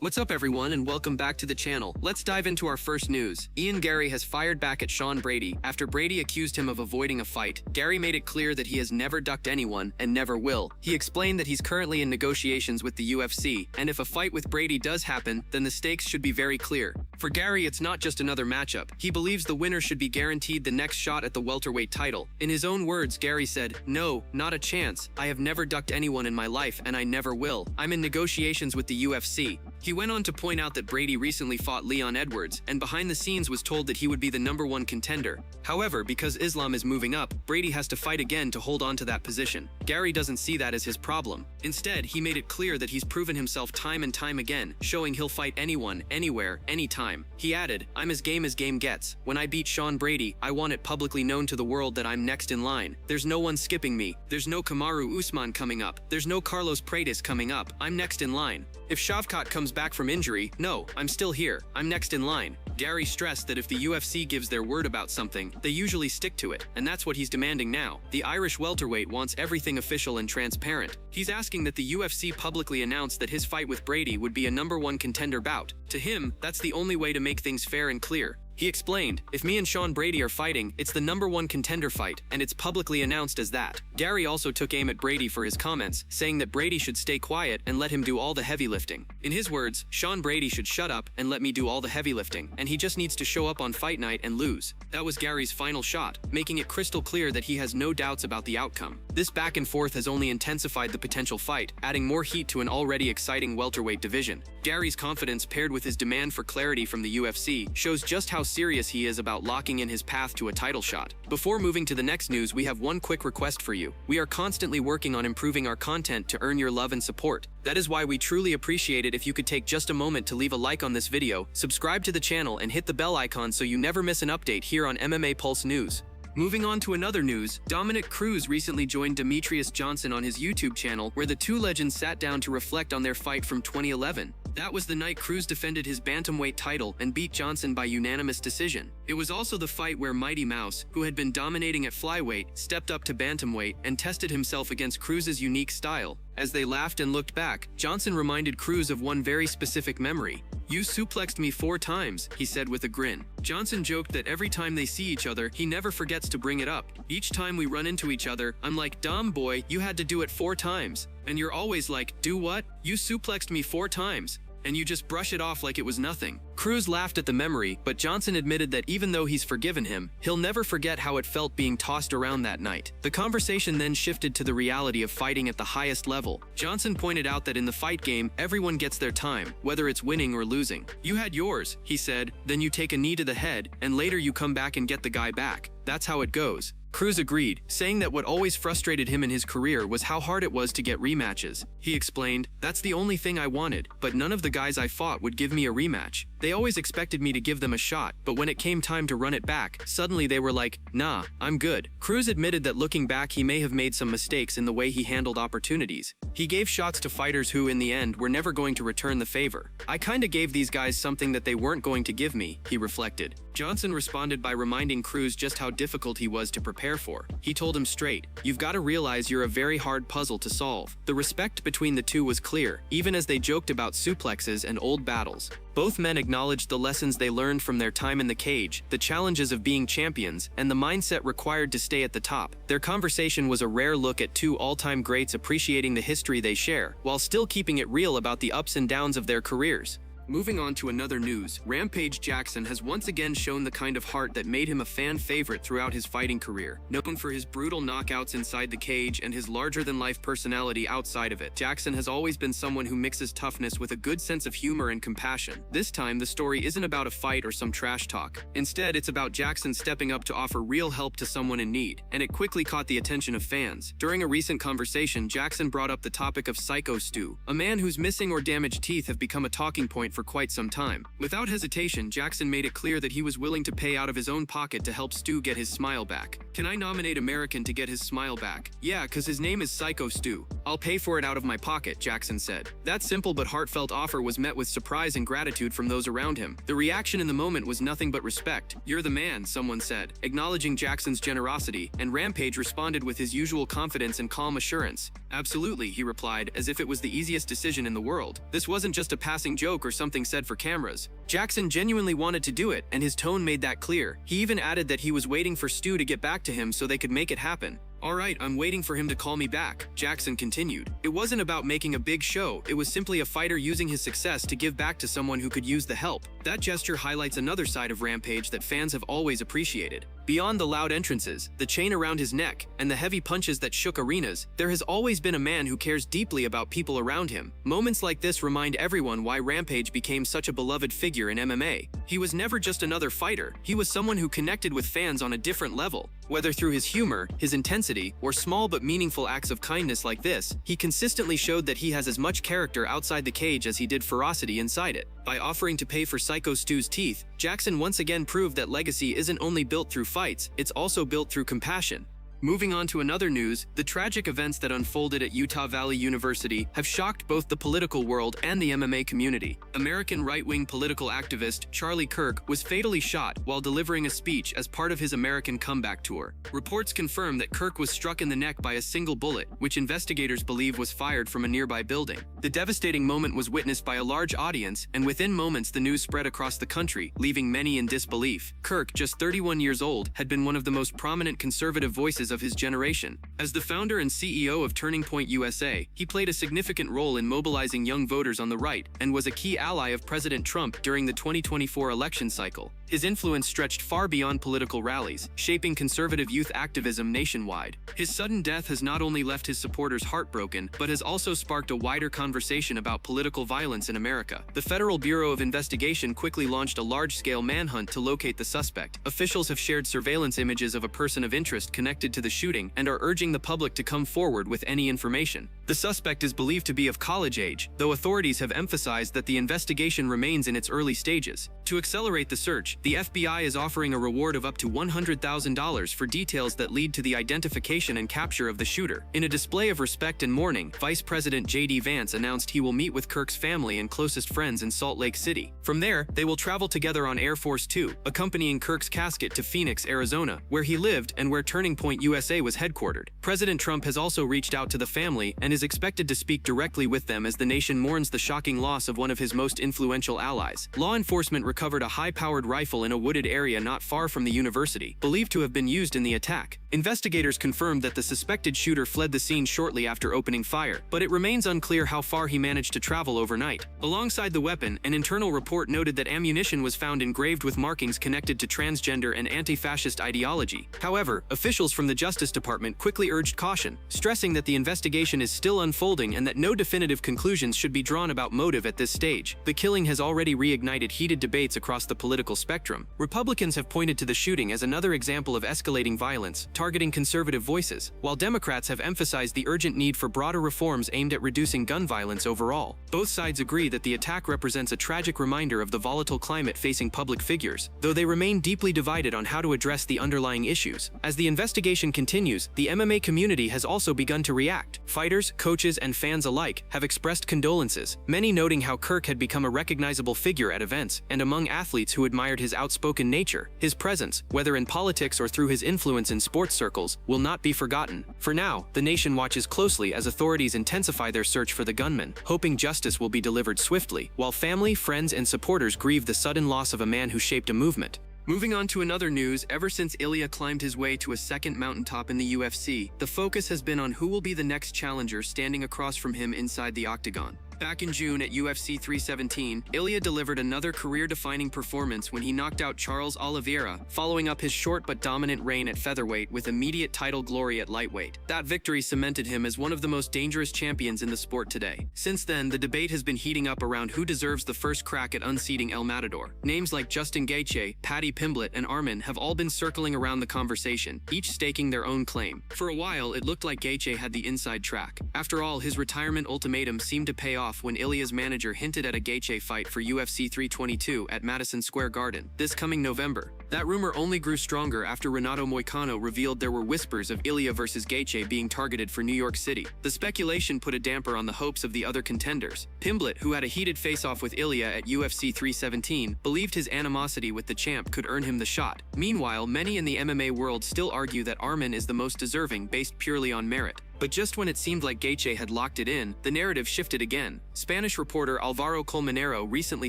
What's up everyone and welcome back to the channel. Let's dive into our first news. Garry has fired back at Sean Brady after Brady accused him of avoiding a fight. Garry made it clear that he has never ducked anyone and never will. He explained that he's currently in negotiations with the UFC, and if a fight with Brady does happen, then the stakes should be very clear. For Garry, it's not just another matchup. He believes the winner should be guaranteed the next shot at the welterweight title. In his own words, Garry said, "No, not a chance. I have never ducked anyone in my life and I never will. I'm in negotiations with the UFC." He went on to point out that Brady recently fought Leon Edwards, and behind the scenes was told that he would be the #1 contender. However, because Islam is moving up, Brady has to fight again to hold on to that position. Garry doesn't see that as his problem. Instead, he made it clear that he's proven himself time and time again, showing he'll fight anyone, anywhere, anytime. He added, "I'm as game gets. When I beat Sean Brady, I want it publicly known to the world that I'm next in line. There's no one skipping me. There's no Kamaru Usman coming up. There's no Carlos Paredes coming up. I'm next in line. If Shavkat comes back from injury, no, I'm still here. I'm next in line." Garry stressed that if the UFC gives their word about something, they usually stick to it, and that's what he's demanding now. The Irish welterweight wants everything official and transparent. He's asking that the UFC publicly announce that his fight with Brady would be a #1 contender bout. To him, that's the only way to make things fair and clear. He explained, "If me and Sean Brady are fighting, it's the #1 contender fight, and it's publicly announced as that." Garry also took aim at Brady for his comments, saying that Brady should stay quiet and let him do all the heavy lifting. In his words, Sean Brady should shut up and let me do all the heavy lifting, and he just needs to show up on fight night and lose. That was Garry's final shot, making it crystal clear that he has no doubts about the outcome. This back and forth has only intensified the potential fight, adding more heat to an already exciting welterweight division. Garry's confidence paired with his demand for clarity from the UFC shows just how serious he is about locking in his path to a title shot. Before moving to the next news, we have one quick request for you. We are constantly working on improving our content to earn your love and support. That is why we truly appreciate it if you could take just a moment to leave a like on this video, subscribe to the channel, and hit the bell icon so you never miss an update here on MMA Pulse News. Moving on to another news, Dominick Cruz recently joined Demetrious Johnson on his YouTube channel, where the two legends sat down to reflect on their fight from 2011. That was the night Cruz defended his bantamweight title and beat Johnson by unanimous decision. It was also the fight where Mighty Mouse, who had been dominating at flyweight, stepped up to bantamweight and tested himself against Cruz's unique style. As they laughed and looked back, Johnson reminded Cruz of one very specific memory. "You suplexed me 4 times, he said with a grin. Johnson joked that every time they see each other, he never forgets to bring it up. "Each time we run into each other, I'm like, Dom boy, you had to do it 4 times. And you're always like, do what? You suplexed me 4 times. And you just brush it off like it was nothing." Cruz laughed at the memory, but Johnson admitted that even though he's forgiven him, he'll never forget how it felt being tossed around that night. The conversation then shifted to the reality of fighting at the highest level. Johnson pointed out that in the fight game, everyone gets their time, whether it's winning or losing. "You had yours," he said, "then you take a knee to the head, and later you come back and get the guy back. That's how it goes." Cruz agreed, saying that what always frustrated him in his career was how hard it was to get rematches. He explained, "That's the only thing I wanted, but none of the guys I fought would give me a rematch. They always expected me to give them a shot, but when it came time to run it back, suddenly they were like, nah, I'm good." Cruz admitted that looking back he may have made some mistakes in the way he handled opportunities. He gave shots to fighters who, in the end, were never going to return the favor. "I kinda gave these guys something that they weren't going to give me," he reflected. Johnson responded by reminding Cruz just how difficult he was to prepare for. He told him straight, "You've got to realize you're a very hard puzzle to solve." The respect between the two was clear, even as they joked about suplexes and old battles. Both men acknowledged the lessons they learned from their time in the cage, the challenges of being champions, and the mindset required to stay at the top. Their conversation was a rare look at two all-time greats appreciating the history they share, while still keeping it real about the ups and downs of their careers. Moving on to another news, Rampage Jackson has once again shown the kind of heart that made him a fan favorite throughout his fighting career. Known for his brutal knockouts inside the cage and his larger-than-life personality outside of it, Jackson has always been someone who mixes toughness with a good sense of humor and compassion. This time, the story isn't about a fight or some trash talk. Instead, it's about Jackson stepping up to offer real help to someone in need, and it quickly caught the attention of fans. During a recent conversation, Jackson brought up the topic of Psycho Stu, a man whose missing or damaged teeth have become a talking point point for quite some time. Without hesitation, Jackson made it clear that he was willing to pay out of his own pocket to help Stu get his smile back. "Can I nominate American to get his smile back?" "Yeah, cause his name is Psycho Stu. I'll pay for it out of my pocket," Jackson said. That simple but heartfelt offer was met with surprise and gratitude from those around him. The reaction in the moment was nothing but respect. "You're the man," someone said, acknowledging Jackson's generosity, and Rampage responded with his usual confidence and calm assurance. "Absolutely," he replied, as if it was the easiest decision in the world. This wasn't just a passing joke or something said for cameras. Jackson genuinely wanted to do it, and his tone made that clear. He even added that he was waiting for Stu to get back to him so they could make it happen. "All right, I'm waiting for him to call me back," Jackson continued. It wasn't about making a big show, it was simply a fighter using his success to give back to someone who could use the help. That gesture highlights another side of Rampage that fans have always appreciated. Beyond the loud entrances, the chain around his neck, and the heavy punches that shook arenas, there has always been a man who cares deeply about people around him. Moments like this remind everyone why Rampage became such a beloved figure in MMA. He was never just another fighter, he was someone who connected with fans on a different level. Whether through his humor, his intensity, or small but meaningful acts of kindness like this, he consistently showed that he has as much character outside the cage as he did ferocity inside it. By offering to pay for Psycho Stu's teeth, Jackson once again proved that legacy isn't only built through fights, it's also built through compassion. Moving on to another news, the tragic events that unfolded at Utah Valley University have shocked both the political world and the MMA community. American right-wing political activist Charlie Kirk was fatally shot while delivering a speech as part of his American comeback tour. Reports confirm that Kirk was struck in the neck by a single bullet, which investigators believe was fired from a nearby building. The devastating moment was witnessed by a large audience, and within moments the news spread across the country, leaving many in disbelief. Kirk, just 31 years old, had been one of the most prominent conservative voices of his generation. As the founder and CEO of Turning Point USA, he played a significant role in mobilizing young voters on the right and was a key ally of President Trump during the 2024 election cycle. His influence stretched far beyond political rallies, shaping conservative youth activism nationwide. His sudden death has not only left his supporters heartbroken, but has also sparked a wider conversation about political violence in America. The Federal Bureau of Investigation quickly launched a large-scale manhunt to locate the suspect. Officials have shared surveillance images of a person of interest connected to the shooting and are urging the public to come forward with any information. The suspect is believed to be of college age, though authorities have emphasized that the investigation remains in its early stages. To accelerate the search, the FBI is offering a reward of up to $100,000 for details that lead to the identification and capture of the shooter. In a display of respect and mourning, Vice President J.D. Vance announced he will meet with Kirk's family and closest friends in Salt Lake City. From there, they will travel together on Air Force Two, accompanying Kirk's casket to Phoenix, Arizona, where he lived and where Turning Point USA was headquartered. President Trump has also reached out to the family and is expected to speak directly with them as the nation mourns the shocking loss of one of his most influential allies. Law enforcement recovered a high-powered rifle in a wooded area not far from the university, believed to have been used in the attack. Investigators confirmed that the suspected shooter fled the scene shortly after opening fire, but it remains unclear how far he managed to travel overnight. Alongside the weapon, an internal report noted that ammunition was found engraved with markings connected to transgender and anti-fascist ideology. However, officials from the Justice Department quickly urged caution, stressing that the investigation is still unfolding and that no definitive conclusions should be drawn about motive at this stage. The killing has already reignited heated debates across the political spectrum. Republicans have pointed to the shooting as another example of escalating violence, targeting conservative voices, while Democrats have emphasized the urgent need for broader reforms aimed at reducing gun violence overall. Both sides agree that the attack represents a tragic reminder of the volatile climate facing public figures, though they remain deeply divided on how to address the underlying issues. As the investigation continues, the MMA community has also begun to react. Fighters, coaches, and fans alike have expressed condolences, many noting how Kirk had become a recognizable figure at events, and among athletes who admired his outspoken nature. His presence, whether in politics or through his influence in sports circles, will not be forgotten. For now, the nation watches closely as authorities intensify their search for the gunman, hoping justice will be delivered swiftly, while family, friends, and supporters grieve the sudden loss of a man who shaped a movement. Moving on to another news, ever since Ilia climbed his way to a second mountaintop in the UFC, the focus has been on who will be the next challenger standing across from him inside the octagon. Back in June at UFC 317, Ilia delivered another career-defining performance when he knocked out Charles Oliveira, following up his short but dominant reign at featherweight with immediate title glory at lightweight. That victory cemented him as one of the most dangerous champions in the sport today. Since then, the debate has been heating up around who deserves the first crack at unseating El Matador. Names like Justin Gaethje, Paddy Pimblett, and Arman have all been circling around the conversation, each staking their own claim. For a while, it looked like Gaethje had the inside track. After all, his retirement ultimatum seemed to pay off off when Ilia's manager hinted at a Gaethje fight for UFC 322 at Madison Square Garden this coming November. That rumor only grew stronger after Renato Moicano revealed there were whispers of Ilia versus Gaethje being targeted for New York City. The speculation put a damper on the hopes of the other contenders. Pimblett, who had a heated face-off with Ilia at UFC 317, believed his animosity with the champ could earn him the shot. Meanwhile, many in the MMA world still argue that Arman is the most deserving based purely on merit. But just when it seemed like Gaethje had locked it in, the narrative shifted again. Spanish reporter Álvaro Colmenero recently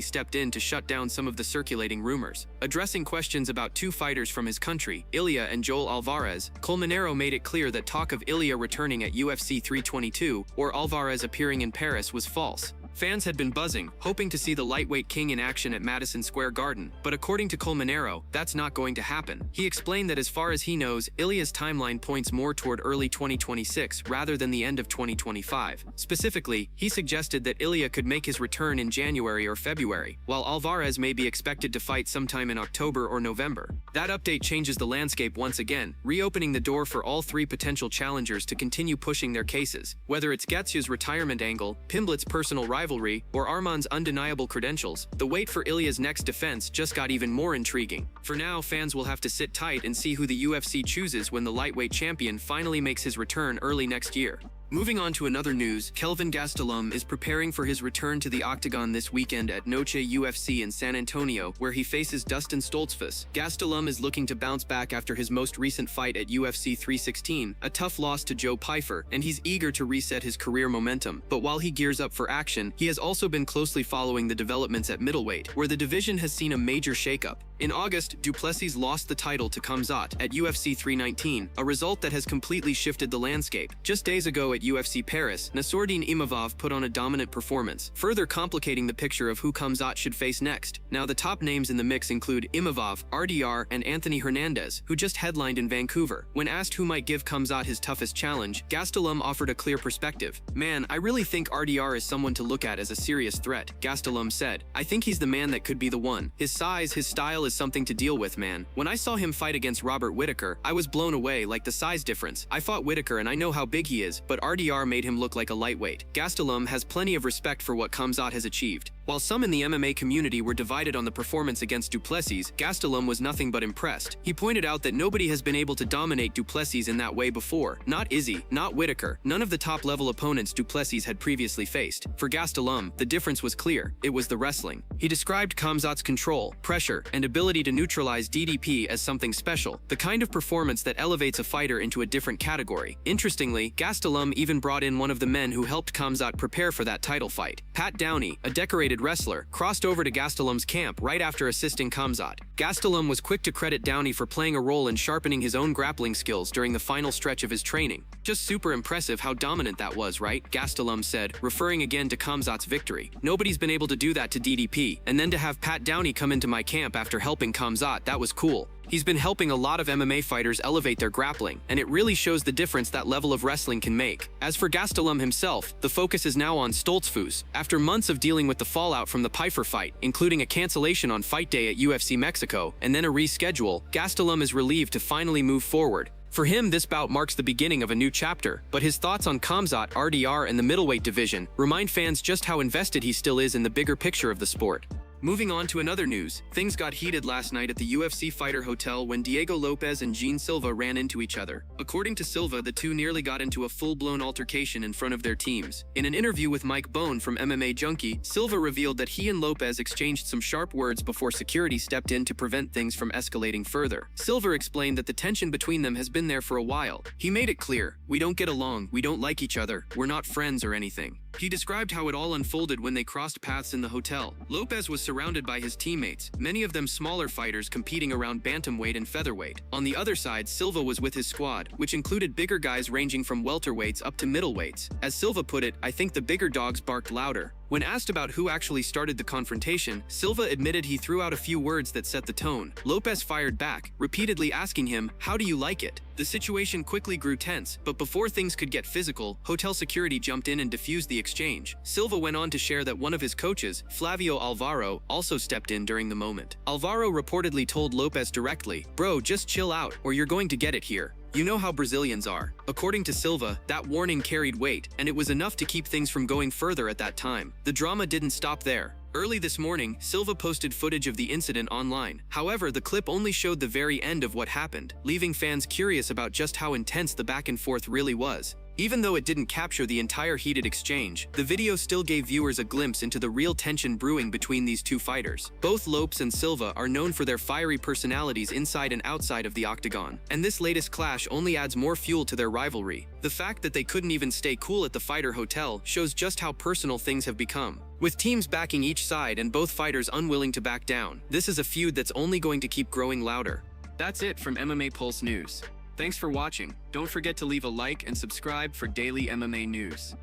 stepped in to shut down some of the circulating rumors. Addressing questions about two fighters from his country, Ilia and Joel Alvarez, Colmenero made it clear that talk of Ilia returning at UFC 322 or Alvarez appearing in Paris was false. Fans had been buzzing, hoping to see the lightweight king in action at Madison Square Garden, but according to Colmenero, that's not going to happen. He explained that as far as he knows, Ilia's timeline points more toward early 2026 rather than the end of 2025. Specifically, he suggested that Ilia could make his return in January or February, while Alvarez may be expected to fight sometime in October or November. That update changes the landscape once again, reopening the door for all three potential challengers to continue pushing their cases. Whether it's Gaethje's retirement angle, Pimblett's personal rivalry, or Arman's undeniable credentials, the wait for Ilia's next defense just got even more intriguing. For now, fans will have to sit tight and see who the UFC chooses when the lightweight champion finally makes his return early next year. Moving on to another news, Kelvin Gastelum is preparing for his return to the octagon this weekend at Noche UFC in San Antonio, where he faces Dustin Stoltzfus. Gastelum is looking to bounce back after his most recent fight at UFC 316, a tough loss to Joe Pyfer, and he's eager to reset his career momentum. But while he gears up for action, he has also been closely following the developments at middleweight, where the division has seen a major shakeup. In August, Duplessis lost the title to Khamzat at UFC 319, a result that has completely shifted the landscape. Just days ago at UFC Paris, Nassourdine Imavov put on a dominant performance, further complicating the picture of who Khamzat should face next. Now, the top names in the mix include Imavov, RDR, and Anthony Hernandez, who just headlined in Vancouver. When asked who might give Khamzat his toughest challenge, Gastelum offered a clear perspective. "Man, I really think RDR is someone to look at as a serious threat," Gastelum said. "I think he's the man that could be the one. His size, his style is something to deal with, man. When I saw him fight against Robert Whittaker, I was blown away, like the size difference. I fought Whittaker and I know how big he is, but RDR made him look like a lightweight." Gastelum has plenty of respect for what Khamzat has achieved. While some in the MMA community were divided on the performance against Duplessis, Gastelum was nothing but impressed. He pointed out that nobody has been able to dominate Duplessis in that way before. Not Izzy, not Whittaker, none of the top-level opponents Duplessis had previously faced. For Gastelum, the difference was clear. It was the wrestling. He described Khamzat's control, pressure, and ability to neutralize DDP as something special, the kind of performance that elevates a fighter into a different category. Interestingly, Gastelum even brought in one of the men who helped Khamzat prepare for that title fight. Pat Downey, a decorated wrestler, crossed over to Gastelum's camp right after assisting Khamzat. Gastelum was quick to credit Downey for playing a role in sharpening his own grappling skills during the final stretch of his training. "Just super impressive how dominant that was, right?" Gastelum said, referring again to Khamzat's victory. "Nobody's been able to do that to DDP, and then to have Pat Downey come into my camp after helping Khamzat, that was cool. He's been helping a lot of MMA fighters elevate their grappling, and it really shows the difference that level of wrestling can make." As for Gastelum himself, the focus is now on Stoltzfus. After months of dealing with the fallout from the Pyfer fight, including a cancellation on fight day at UFC Mexico, and then a reschedule, Gastelum is relieved to finally move forward. For him, this bout marks the beginning of a new chapter, but his thoughts on Khamzat, RDR, and the middleweight division remind fans just how invested he still is in the bigger picture of the sport. Moving on to another news, things got heated last night at the UFC Fighter Hotel when Diego Lopes and Jean Silva ran into each other. According to Silva, the two nearly got into a full-blown altercation in front of their teams. In an interview with Mike Bone from MMA Junkie, Silva revealed that he and Lopes exchanged some sharp words before security stepped in to prevent things from escalating further. Silva explained that the tension between them has been there for a while. He made it clear, "We don't get along, we don't like each other, we're not friends or anything." He described how it all unfolded when they crossed paths in the hotel. Lopes was surrounded by his teammates, many of them smaller fighters competing around bantamweight and featherweight. On the other side, Silva was with his squad, which included bigger guys ranging from welterweights up to middleweights. As Silva put it, "I think the bigger dogs barked louder." When asked about who actually started the confrontation, Silva admitted he threw out a few words that set the tone. Lopes fired back, repeatedly asking him, "How do you like it?" The situation quickly grew tense, but before things could get physical, hotel security jumped in and diffused the exchange. Silva went on to share that one of his coaches, Flavio Alvaro, also stepped in during the moment. Alvaro reportedly told Lopes directly, "Bro, just chill out, or you're going to get it here." You know how Brazilians are. According to Silva, that warning carried weight, and it was enough to keep things from going further at that time. The drama didn't stop there. Early this morning, Silva posted footage of the incident online. However, the clip only showed the very end of what happened, leaving fans curious about just how intense the back and forth really was. Even though it didn't capture the entire heated exchange, the video still gave viewers a glimpse into the real tension brewing between these two fighters. Both Lopes and Silva are known for their fiery personalities inside and outside of the octagon, and this latest clash only adds more fuel to their rivalry. The fact that they couldn't even stay cool at the fighter hotel shows just how personal things have become. With teams backing each side and both fighters unwilling to back down, this is a feud that's only going to keep growing louder. That's it from MMA Pulse News. Thanks for watching. Don't forget to leave a like and subscribe for daily MMA news.